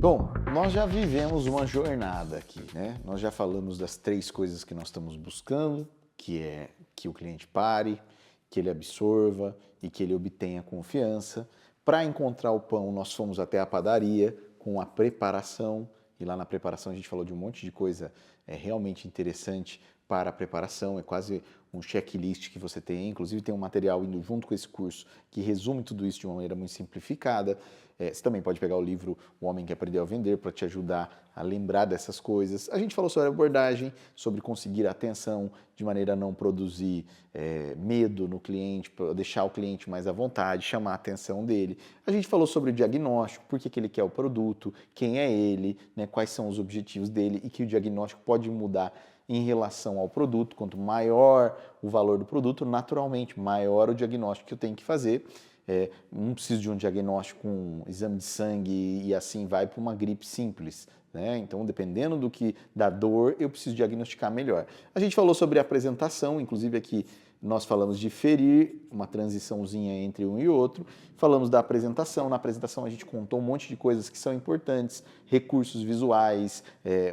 Bom, nós já vivemos uma jornada aqui, né? Nós já falamos das 3 coisas que nós estamos buscando, que é que o cliente pare, que ele absorva e que ele obtenha confiança. Para encontrar o pão, nós fomos até a padaria com a preparação, e lá na preparação a gente falou de um monte de coisa realmente interessante para a preparação, é quase um checklist que você tem, inclusive tem um material indo junto com esse curso que resume tudo isso de uma maneira muito simplificada. Você também pode pegar o livro O Homem que Aprendeu a Vender para te ajudar a lembrar dessas coisas. A gente falou sobre abordagem, sobre conseguir a atenção de maneira a não produzir medo no cliente, para deixar o cliente mais à vontade, chamar a atenção dele. A gente falou sobre o diagnóstico, por que ele quer o produto, quem é ele, né, quais são os objetivos dele e que o diagnóstico pode mudar em relação ao produto. Quanto maior o valor do produto, naturalmente, maior o diagnóstico que eu tenho que fazer. Não preciso de um diagnóstico com um exame de sangue e assim vai para uma gripe simples, né? Então, dependendo da dor, eu preciso diagnosticar melhor. A gente falou sobre a apresentação, inclusive aqui nós falamos de ferir, uma transiçãozinha entre um e outro. Falamos da apresentação. Na apresentação a gente contou um monte de coisas que são importantes, recursos visuais,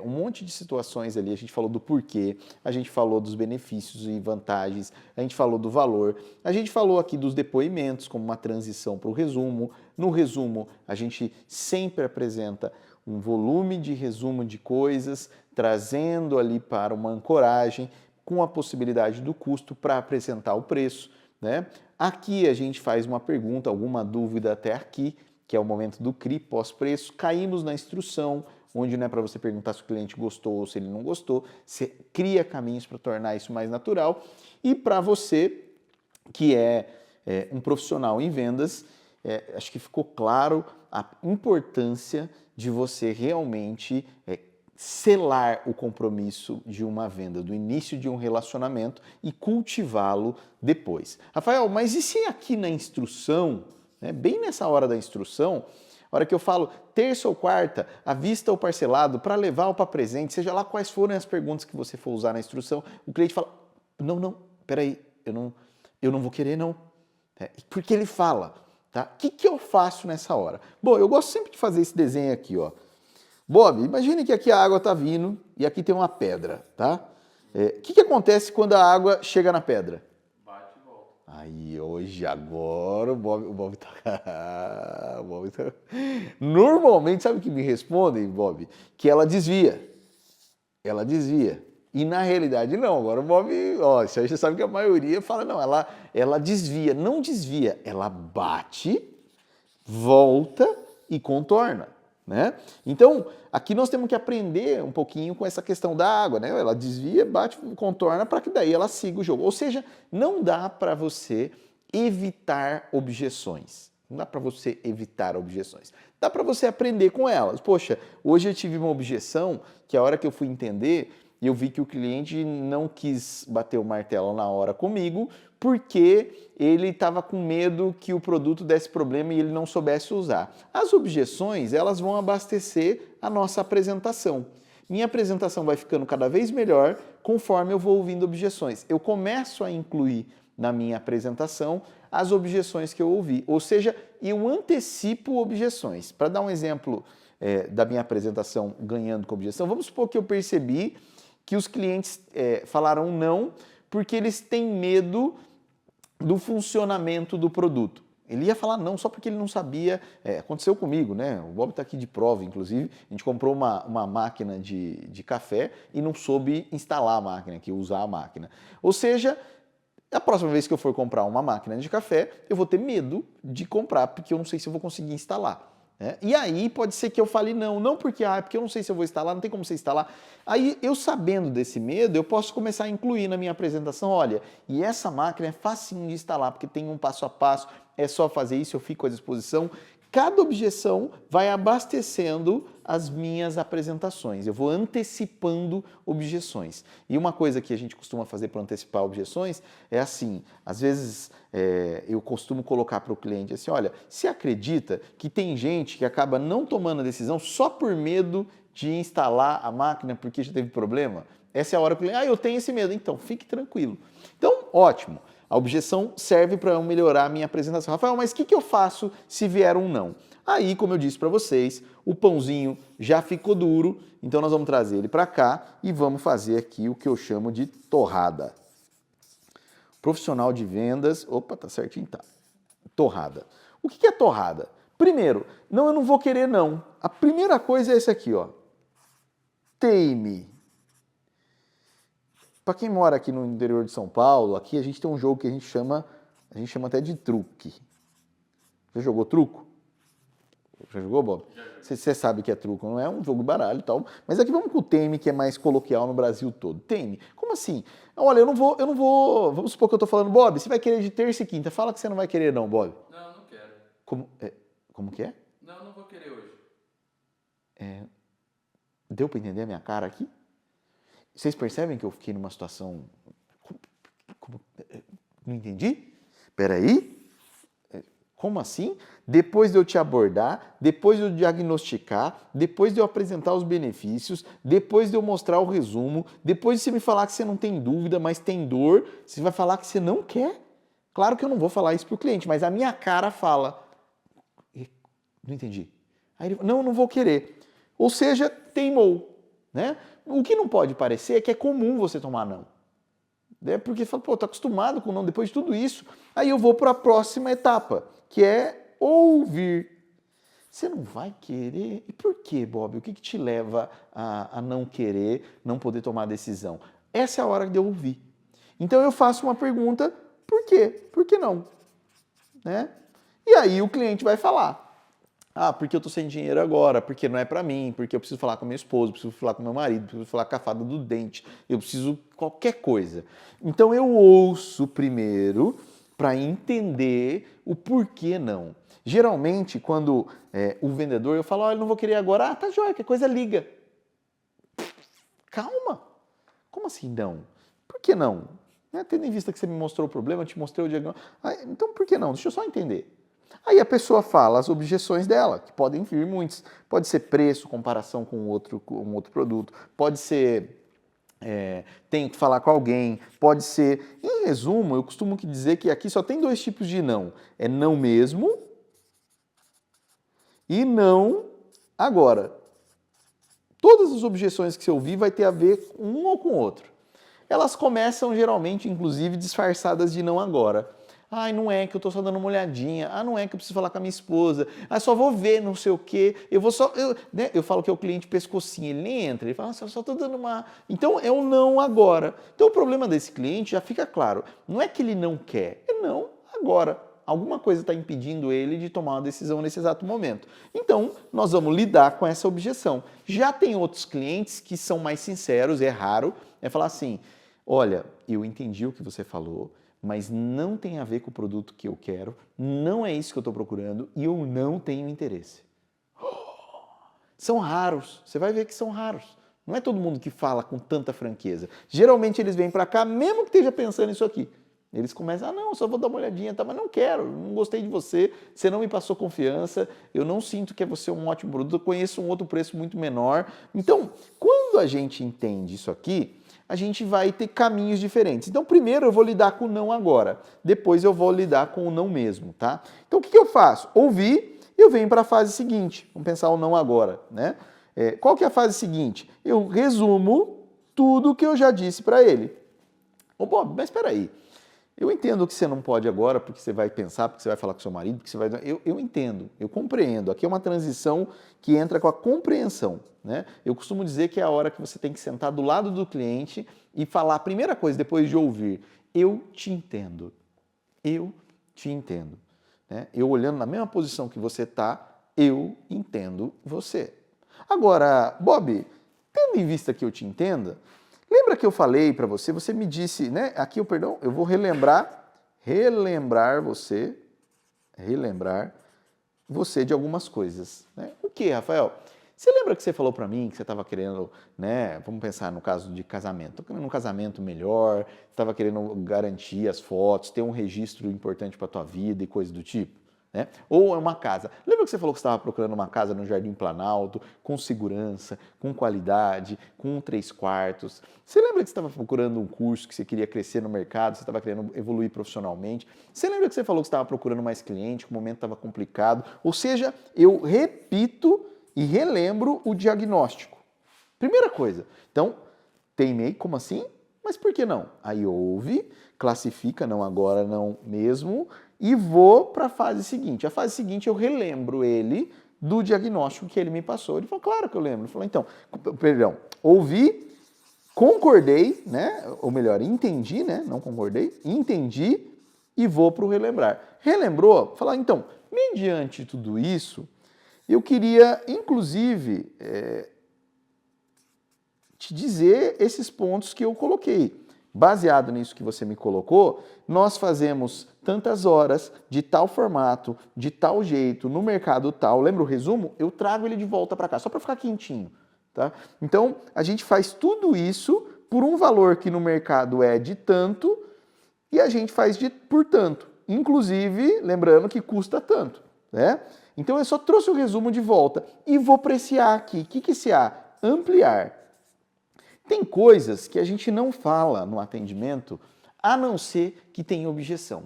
um monte de situações ali. A gente falou do porquê, a gente falou dos benefícios e vantagens, a gente falou do valor, a gente falou aqui dos depoimentos como uma transição para o resumo. No resumo, a gente sempre apresenta um volume de resumo de coisas, trazendo ali para uma ancoragem, com a possibilidade do custo para apresentar o preço, né? Aqui a gente faz uma pergunta, alguma dúvida até aqui, que é o momento do CRI, pós-preço. Caímos na instrução, onde não é para você perguntar se o cliente gostou ou se ele não gostou, você cria caminhos para tornar isso mais natural. E para você, que é um profissional em vendas, acho que ficou claro a importância de você realmente selar o compromisso de uma venda, do início de um relacionamento e cultivá-lo depois. Rafael, mas e se aqui na instrução, né, bem nessa hora da instrução, a hora que eu falo terça ou quarta, à vista ou parcelado, para levar ou para presente, seja lá quais forem as perguntas que você for usar na instrução, o cliente fala, não, peraí, eu não vou querer não. Porque ele fala, tá? O que eu faço nessa hora? Bom, eu gosto sempre de fazer esse desenho aqui, ó. Bob, imagine que aqui a água está vindo e aqui tem uma pedra, tá? O que acontece quando a água chega na pedra? Bate e volta. Aí, agora o Bob tá... o Bob tá... Normalmente, sabe o que me respondem, Bob? Que ela desvia. Ela desvia. E na realidade não, agora o Bob, isso aí você sabe que a maioria fala, não, ela desvia. Não desvia, ela bate, volta e contorna. Né? Então, aqui nós temos que aprender um pouquinho com essa questão da água, né? Ela desvia, bate, contorna para que daí ela siga o jogo. Ou seja, não dá para você evitar objeções. Não dá para você evitar objeções. Dá para você aprender com elas. Poxa, hoje eu tive uma objeção que a hora que eu fui entender, eu vi que o cliente não quis bater o martelo na hora comigo porque ele estava com medo que o produto desse problema e ele não soubesse usar. As objeções, elas vão abastecer a nossa apresentação. Minha apresentação vai ficando cada vez melhor conforme eu vou ouvindo objeções. Eu começo a incluir na minha apresentação as objeções que eu ouvi, ou seja, eu antecipo objeções. Para dar um exemplo da minha apresentação ganhando com objeção, vamos supor que eu percebi que os clientes falaram não porque eles têm medo do funcionamento do produto. Ele ia falar não só porque ele não sabia, aconteceu comigo, né? O Bob está aqui de prova, inclusive, a gente comprou uma máquina de café e não soube instalar a máquina, aqui, usar a máquina. Ou seja, a próxima vez que eu for comprar uma máquina de café, eu vou ter medo de comprar, porque eu não sei se eu vou conseguir instalar. E aí pode ser que eu fale não porque eu não sei se eu vou instalar, não tem como você instalar. Aí eu sabendo desse medo, eu posso começar a incluir na minha apresentação, olha, e essa máquina é facinho de instalar, porque tem um passo a passo, é só fazer isso, eu fico à disposição. Cada objeção vai abastecendo as minhas apresentações, eu vou antecipando objeções. E uma coisa que a gente costuma fazer para antecipar objeções é assim, às vezes eu costumo colocar para o cliente assim, olha, você acredita que tem gente que acaba não tomando a decisão só por medo de instalar a máquina porque já teve problema? Essa é a hora que o cliente, eu tenho esse medo, então fique tranquilo. Então, ótimo. A objeção serve para melhorar a minha apresentação. Rafael, mas o que eu faço se vier um não? Aí, como eu disse para vocês, o pãozinho já ficou duro, então nós vamos trazer ele para cá e vamos fazer aqui o que eu chamo de torrada. Profissional de vendas, opa, tá certinho, tá. Torrada. O que é torrada? Primeiro, não, eu não vou querer não. A primeira coisa é esse aqui, ó. Teime. Para quem mora aqui no interior de São Paulo, aqui a gente tem um jogo que a gente chama até de truque. Já jogou truco? Já jogou, Bob? Você sabe que é truco, não é um jogo de baralho e tal. Mas aqui vamos com o Teime, que é mais coloquial no Brasil todo. Teime, como assim? Olha, eu não vou. Vamos supor que eu tô falando, Bob, você vai querer de terça e quinta. Fala que você não vai querer, não, Bob. Não, não quero. Como que é? Não, não vou querer hoje. Deu para entender a minha cara aqui? Vocês percebem que eu fiquei numa situação. Não entendi? Peraí. Como assim? Depois de eu te abordar, depois de eu diagnosticar, depois de eu apresentar os benefícios, depois de eu mostrar o resumo, depois de você me falar que você não tem dúvida, mas tem dor, você vai falar que você não quer? Claro que eu não vou falar isso para o cliente, mas a minha cara fala. Não entendi. Aí ele, não vou querer. Ou seja, teimou. Né? O que não pode parecer é que é comum você tomar não. Porque fala, pô, tô acostumado com não, depois de tudo isso. Aí eu vou para a próxima etapa, que é ouvir. Você não vai querer? E por quê, Bob? O que te leva a não querer, não poder tomar a decisão? Essa é a hora de eu ouvir. Então eu faço uma pergunta, por quê? Por que não? Né? E aí o cliente vai falar. Ah, porque eu tô sem dinheiro agora, porque não é para mim, porque eu preciso falar com a minha esposa, preciso falar com meu marido, preciso falar com a fada do dente, eu preciso qualquer coisa. Então eu ouço primeiro para entender o porquê não. Geralmente, quando o vendedor, eu falo, olha, eu não vou querer agora, tá joia, que coisa liga. Calma. Como assim não? Por que não? Tendo em vista que você me mostrou o problema, eu te mostrei o diagnóstico. Então por que não? Deixa eu só entender. Aí a pessoa fala as objeções dela, que podem vir muitas. Pode ser preço, comparação com um outro produto, pode ser tem que falar com alguém, pode ser... Em resumo, eu costumo dizer que aqui só tem dois tipos de não. É não mesmo e não agora. Todas as objeções que você ouvir vai ter a ver com um ou com o outro. Elas começam geralmente, inclusive, disfarçadas de não agora. Ai, não é que eu tô só dando uma olhadinha. Ah, não é que eu preciso falar com a minha esposa. Ah, só vou ver, não sei o quê. Eu falo que é o cliente pescocinho, ele nem entra. Ele fala, só tô dando uma... Então, é o não agora. Então, o problema desse cliente já fica claro. Não é que ele não quer, é não agora. Alguma coisa está impedindo ele de tomar uma decisão nesse exato momento. Então, nós vamos lidar com essa objeção. Já tem outros clientes que são mais sinceros, é raro, é falar assim, olha, eu entendi o que você falou, mas não tem a ver com o produto que eu quero, não é isso que eu estou procurando e eu não tenho interesse. São raros, você vai ver que são raros. Não é todo mundo que fala com tanta franqueza. Geralmente eles vêm para cá, mesmo que esteja pensando nisso aqui. Eles começam, não, só vou dar uma olhadinha, tá? Mas não quero, não gostei de você, você não me passou confiança, eu não sinto que você é um ótimo produto, eu conheço um outro preço muito menor. Então, quando a gente entende isso aqui, a gente vai ter caminhos diferentes. Então, primeiro eu vou lidar com o não agora, depois eu vou lidar com o não mesmo, tá? Então, o que eu faço? Ouvir, eu venho para a fase seguinte. Vamos pensar o não agora, né? Qual que é a fase seguinte? Eu resumo tudo que eu já disse para ele. Ô, Bob, mas espera aí. Eu entendo que você não pode agora, porque você vai pensar, porque você vai falar com seu marido, porque você vai... Eu entendo, eu compreendo. Aqui é uma transição que entra com a compreensão, né? Eu costumo dizer que é a hora que você tem que sentar do lado do cliente e falar a primeira coisa, depois de ouvir, eu te entendo. Eu te entendo. Né? Eu olhando na mesma posição que você está, eu entendo você. Agora, Bob, tendo em vista que eu te entenda, lembra que eu falei para você, você me disse, né? Aqui eu vou relembrar você de algumas coisas. Né? O que, Rafael? Você lembra que você falou para mim que você estava querendo, né? Vamos pensar no caso de casamento. Estou querendo um casamento melhor, estava querendo garantir as fotos, ter um registro importante para a tua vida e coisa do tipo. né? Ou é uma casa. Lembra que você falou que você estava procurando uma casa no Jardim Planalto, com segurança, com qualidade, com 3 quartos? Você lembra que você estava procurando um curso, que você queria crescer no mercado, você estava querendo evoluir profissionalmente? Você lembra que você falou que você estava procurando mais cliente, que o momento estava complicado? Ou seja, eu repito e relembro o diagnóstico. Primeira coisa. Então, teimei, como assim? Mas por que não? Aí ouve, classifica, não agora, não mesmo, e vou para a fase seguinte. A fase seguinte eu relembro ele do diagnóstico que ele me passou. Ele falou, claro que eu lembro. Ele falou, então, perdão, ouvi, concordei, né? Ou melhor, entendi, né? Não concordei, entendi e vou para o relembrar. Relembrou? Falar, então, mediante tudo isso, eu queria, inclusive, te dizer esses pontos que eu coloquei. Baseado nisso que você me colocou, nós fazemos tantas horas, de tal formato, de tal jeito, no mercado tal. Lembra o resumo? Eu trago ele de volta para cá, só para ficar quentinho. Tá? Então, a gente faz tudo isso por um valor que no mercado é de tanto e a gente faz por tanto. Inclusive, lembrando que custa tanto. Né? Então, eu só trouxe o resumo de volta e vou para esse A aqui. O que é esse A? Ampliar. Tem coisas que a gente não fala no atendimento, a não ser que tenha objeção.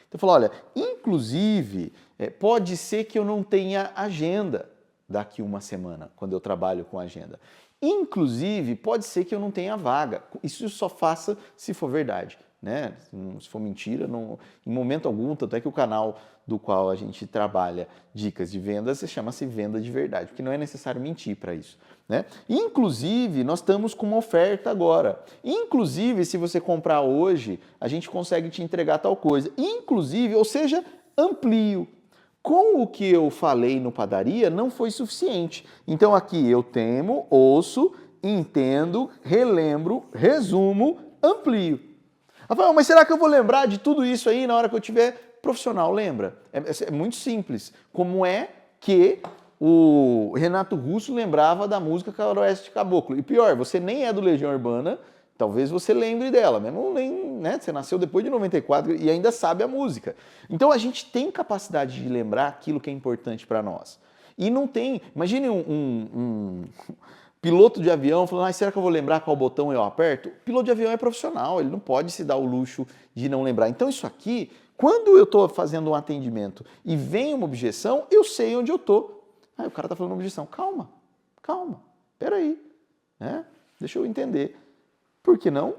Então, eu falo, olha, inclusive, pode ser que eu não tenha agenda daqui uma semana, quando eu trabalho com agenda. Inclusive, pode ser que eu não tenha vaga. Isso só faça se for verdade. Né? Se for mentira, não, em momento algum, tanto é que o canal do qual a gente trabalha dicas de vendas chama-se Venda de Verdade, porque não é necessário mentir para isso. Né? Inclusive, nós estamos com uma oferta agora. Inclusive, se você comprar hoje, a gente consegue te entregar tal coisa. Inclusive, ou seja, amplio. Com o que eu falei no padaria, não foi suficiente. Então, aqui eu temo, ouço, entendo, relembro, resumo, amplio. Rafael, mas será que eu vou lembrar de tudo isso aí na hora que eu tiver profissional? Lembra? É muito simples. Como é que o Renato Russo lembrava da música Faroeste Caboclo? E pior, você nem é do Legião Urbana, talvez você lembre dela, mesmo né? Você nasceu depois de 94 e ainda sabe a música. Então a gente tem capacidade de lembrar aquilo que é importante para nós. E não tem... Imagine um piloto de avião falando, será que eu vou lembrar qual botão eu aperto? O piloto de avião é profissional, ele não pode se dar o luxo de não lembrar. Então isso aqui, quando eu estou fazendo um atendimento e vem uma objeção, eu sei onde eu estou. O cara está falando uma objeção. Calma, peraí, né? Deixa eu entender. Por que não?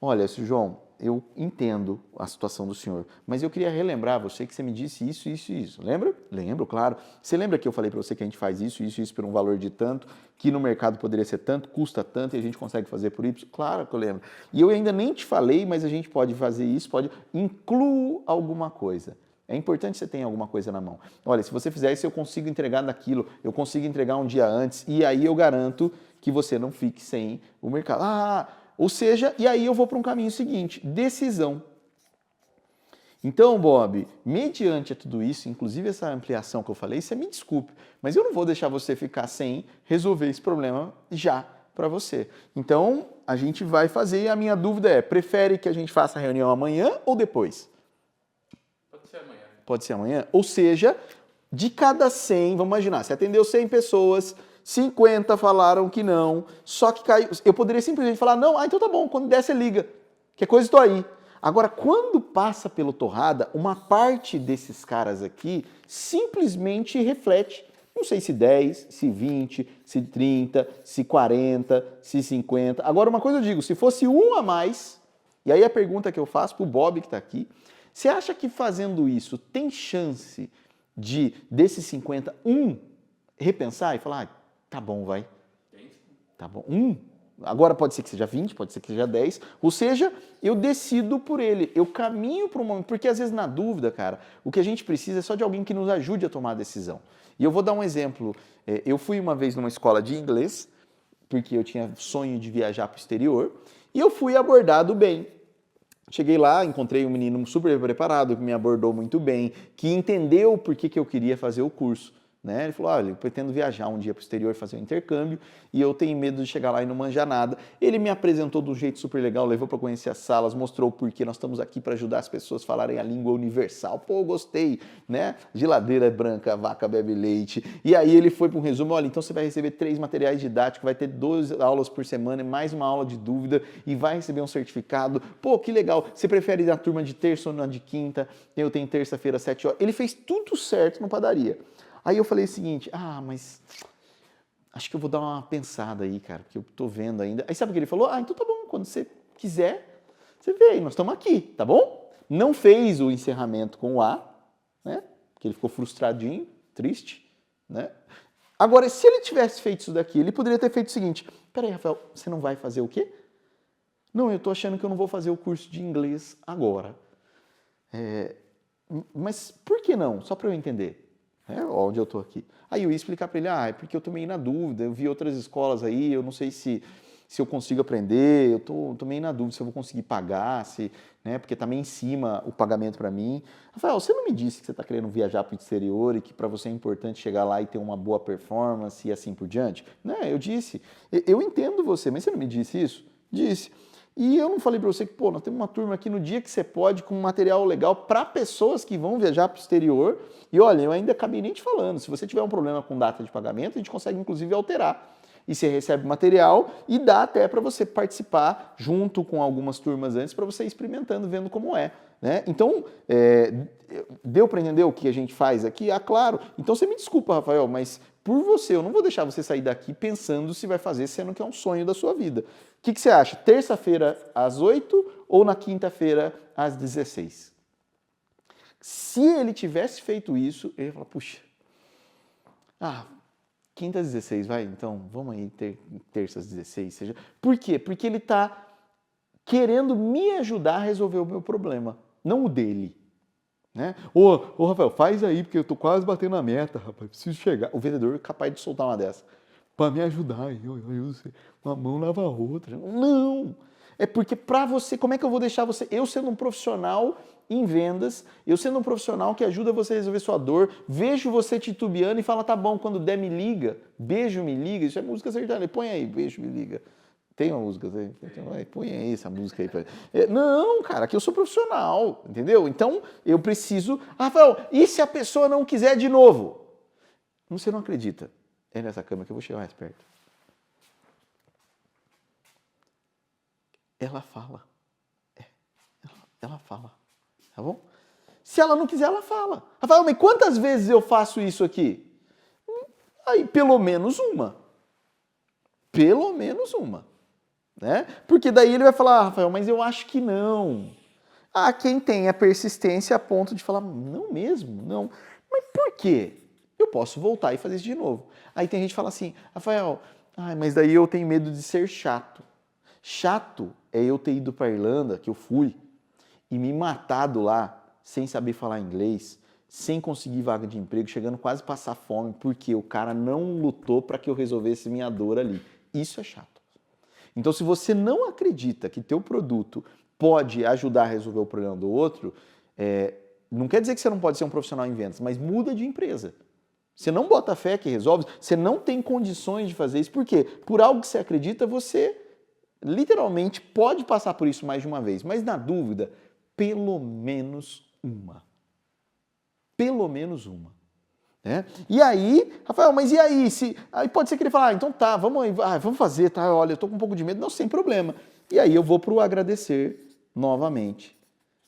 Olha, João, eu entendo a situação do senhor, mas eu queria relembrar você que você me disse isso, isso e isso. Lembra? Lembro, claro. Você lembra que eu falei para você que a gente faz isso, isso e isso por um valor de tanto, que no mercado poderia ser tanto, custa tanto e a gente consegue fazer por Y? Claro que eu lembro. E eu ainda nem te falei, mas a gente pode fazer isso, incluir alguma coisa. É importante que você tenha alguma coisa na mão. Olha, se você fizer isso, eu consigo entregar naquilo, eu consigo entregar um dia antes, e aí eu garanto que você não fique sem o mercado. Ou seja, e aí eu vou para um caminho seguinte, decisão. Então, Bob, mediante tudo isso, inclusive essa ampliação que eu falei, você me desculpe, mas eu não vou deixar você ficar sem resolver esse problema já para você. Então, a gente vai fazer, e a minha dúvida é, prefere que a gente faça a reunião amanhã ou depois? Pode ser amanhã. Pode ser amanhã? Ou seja, de cada 100, vamos imaginar, você atendeu 100 pessoas, 50 falaram que não, só que caiu. Eu poderia simplesmente falar, não, então tá bom, quando der você liga, que coisa estou aí. Agora, quando passa pelo torrada, uma parte desses caras aqui simplesmente reflete. Não sei se 10, se 20, se 30, se 40, se 50. Agora, uma coisa eu digo, se fosse um a mais, e aí a pergunta que eu faço pro Bob que está aqui, você acha que fazendo isso tem chance de, desses 50, repensar e falar, tá bom, vai. Tá bom. Agora pode ser que seja 20, pode ser que seja 10. Ou seja, eu decido por ele. Eu caminho para um momento. Porque às vezes na dúvida, cara, o que a gente precisa é só de alguém que nos ajude a tomar a decisão. E eu vou dar um exemplo. Eu fui uma vez numa escola de inglês, porque eu tinha sonho de viajar para o exterior, e eu fui abordado bem. Cheguei lá, encontrei um menino super preparado, que me abordou muito bem, que entendeu por que eu queria fazer o curso. né? Ele falou, olha, eu pretendo viajar um dia para o exterior, fazer um intercâmbio, e eu tenho medo de chegar lá e não manjar nada. Ele me apresentou de um jeito super legal, levou para conhecer as salas, mostrou o porquê, nós estamos aqui para ajudar as pessoas a falarem a língua universal. Pô, gostei, né? Geladeira branca, a vaca bebe leite. E aí ele foi para um resumo, olha, então você vai receber 3 materiais didáticos, vai ter 12 aulas por semana, mais uma aula de dúvida, e vai receber um certificado. Pô, que legal, você prefere ir na turma de terça ou na de quinta? Eu tenho terça-feira, 7 horas. Ele fez tudo certo no Padaria. Aí eu falei o seguinte, mas acho que eu vou dar uma pensada aí, cara, porque eu tô vendo ainda. Aí sabe o que ele falou? Então tá bom, quando você quiser, você vê aí, nós estamos aqui, tá bom? Não fez o encerramento com o A, né? Porque ele ficou frustradinho, triste, né? Agora, se ele tivesse feito isso daqui, ele poderia ter feito o seguinte, peraí, Rafael, você não vai fazer o quê? Não, eu tô achando que eu não vou fazer o curso de inglês agora. Mas por que não? Só para eu entender. Onde eu estou aqui. Aí eu ia explicar para ele, é porque eu estou meio na dúvida, eu vi outras escolas aí, eu não sei se eu consigo aprender, eu estou meio na dúvida se eu vou conseguir pagar, né, porque está meio em cima o pagamento para mim. Rafael, você não me disse que você está querendo viajar para o exterior e que para você é importante chegar lá e ter uma boa performance e assim por diante? Né, eu disse. Eu entendo você, mas você não me disse isso? Disse. E eu não falei para você que, nós temos uma turma aqui no dia que você pode, com material legal para pessoas que vão viajar para o exterior. E olha, eu ainda acabei nem te falando, se você tiver um problema com data de pagamento, a gente consegue inclusive alterar. E você recebe material e dá até para você participar junto com algumas turmas antes para você ir experimentando, vendo como é. Né? Então, deu para entender o que a gente faz aqui? Claro. Então você me desculpa, Rafael, mas por você, eu não vou deixar você sair daqui pensando se vai fazer, sendo que é um sonho da sua vida. O que você acha? Terça-feira às 8 ou na quinta-feira às 16? Se ele tivesse feito isso, ele ia falar, puxa, quinta às 16, vai, então, vamos aí terça às 16. Seja. Por quê? Porque ele está querendo me ajudar a resolver o meu problema, não o dele. Né? Ô, Rafael, faz aí, porque eu tô quase batendo a meta, rapaz, preciso chegar. O vendedor é capaz de soltar uma dessa. Para me ajudar, uma mão lava a outra. Não! É porque para você, como é que eu vou deixar você, eu sendo um profissional em vendas, eu sendo um profissional que ajuda você a resolver sua dor, vejo você titubeando e fala, tá bom, quando der me liga, beijo me liga, isso é música sertaneja, põe aí, beijo me liga. Tem uma música, põe aí essa música aí. Não, cara, aqui eu sou profissional, entendeu? Então eu preciso, Rafael, e se a pessoa não quiser de novo? Você não acredita. É nessa câmera que eu vou chegar mais perto. Ela fala. Ela fala. Tá bom? Se ela não quiser, ela fala. Rafael, mas quantas vezes eu faço isso aqui? Aí, pelo menos uma. Pelo menos uma. Né? Porque daí ele vai falar, Rafael, mas eu acho que não. Quem tem a persistência a ponto de falar, não mesmo, não. Mas por quê? Eu posso voltar e fazer isso de novo. Aí tem gente que fala assim, Rafael, mas daí eu tenho medo de ser chato. Chato é eu ter ido para a Irlanda, que eu fui, e me matado lá, sem saber falar inglês, sem conseguir vaga de emprego, chegando quase a passar fome, porque o cara não lutou para que eu resolvesse minha dor ali. Isso é chato. Então, se você não acredita que teu produto pode ajudar a resolver o problema do outro, não quer dizer que você não pode ser um profissional em vendas, mas muda de empresa. Você não bota fé que resolve, você não tem condições de fazer isso. Por quê? Por algo que você acredita, você literalmente pode passar por isso mais de uma vez. Mas na dúvida, pelo menos uma. Pelo menos uma. Né? E aí, Rafael, mas e aí? Aí pode ser que ele fale, então tá, vamos fazer, tá? Olha, eu tô com um pouco de medo, não, sem problema. E aí eu vou pro agradecer novamente,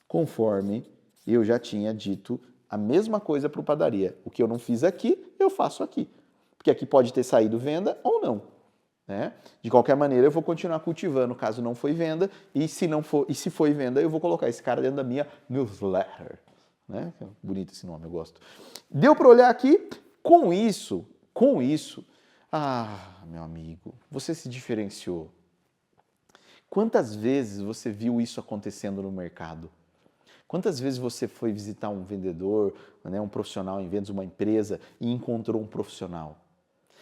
conforme eu já tinha dito a mesma coisa pro Padaria. O que eu não fiz aqui, eu faço aqui. Porque aqui pode ter saído venda ou não. Né? De qualquer maneira, eu vou continuar cultivando caso não foi venda, e se foi venda, eu vou colocar esse cara dentro da minha newsletter. Né? Bonito esse nome, eu gosto. Deu para olhar aqui? Com isso, meu amigo, você se diferenciou. Quantas vezes você viu isso acontecendo no mercado? Quantas vezes você foi visitar um vendedor, né, um profissional em vendas, uma empresa, e encontrou um profissional?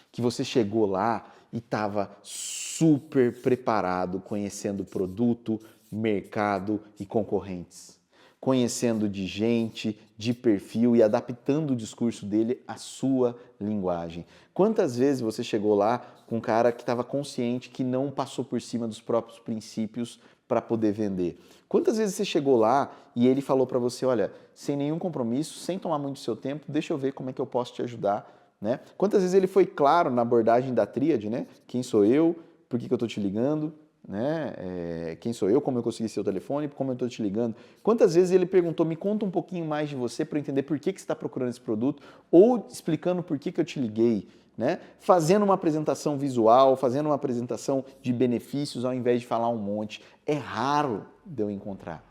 Que você chegou lá e estava super preparado, conhecendo o produto, mercado e concorrentes. conhecendo de gente, de perfil e adaptando o discurso dele à sua linguagem. Quantas vezes você chegou lá com um cara que estava consciente que não passou por cima dos próprios princípios para poder vender? Quantas vezes você chegou lá e ele falou para você, olha, sem nenhum compromisso, sem tomar muito do seu tempo, deixa eu ver como é que eu posso te ajudar, né? Quantas vezes ele foi claro na abordagem da tríade, né? Quem sou eu? Por que eu estou te ligando? Né? Quem sou eu? Como eu consegui seu telefone? Como eu estou te ligando? Quantas vezes ele perguntou, me conta um pouquinho mais de você para eu entender por que você está procurando esse produto ou explicando por que eu te liguei, né? Fazendo uma apresentação visual, fazendo uma apresentação de benefícios ao invés de falar um monte. É raro de eu encontrar.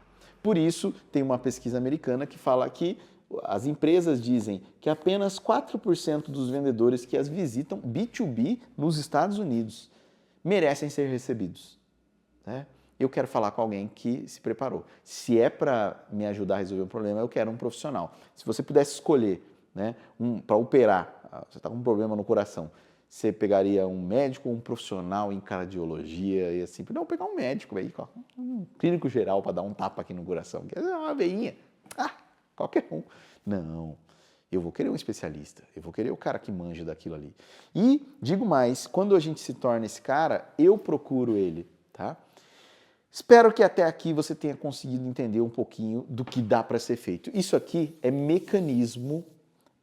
Por isso, tem uma pesquisa americana que fala que as empresas dizem que apenas 4% dos vendedores que as visitam B2B nos Estados Unidos merecem ser recebidos. Né? Eu quero falar com alguém que se preparou. Se é para me ajudar a resolver um problema, eu quero um profissional. Se você pudesse escolher, né, para operar, você está com um problema no coração, você pegaria um médico ou um profissional em cardiologia e assim, não, pegar um médico aí, um clínico geral para dar um tapa aqui no coração, que é uma veinha, qualquer um. Não, eu vou querer um especialista, eu vou querer o cara que manja daquilo ali. E, digo mais, quando a gente se torna esse cara, eu procuro ele, tá? Espero que até aqui você tenha conseguido entender um pouquinho do que dá para ser feito. Isso aqui é mecanismo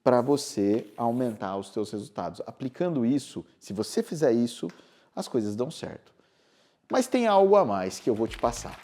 para você aumentar os seus resultados. Aplicando isso, se você fizer isso, as coisas dão certo. Mas tem algo a mais que eu vou te passar.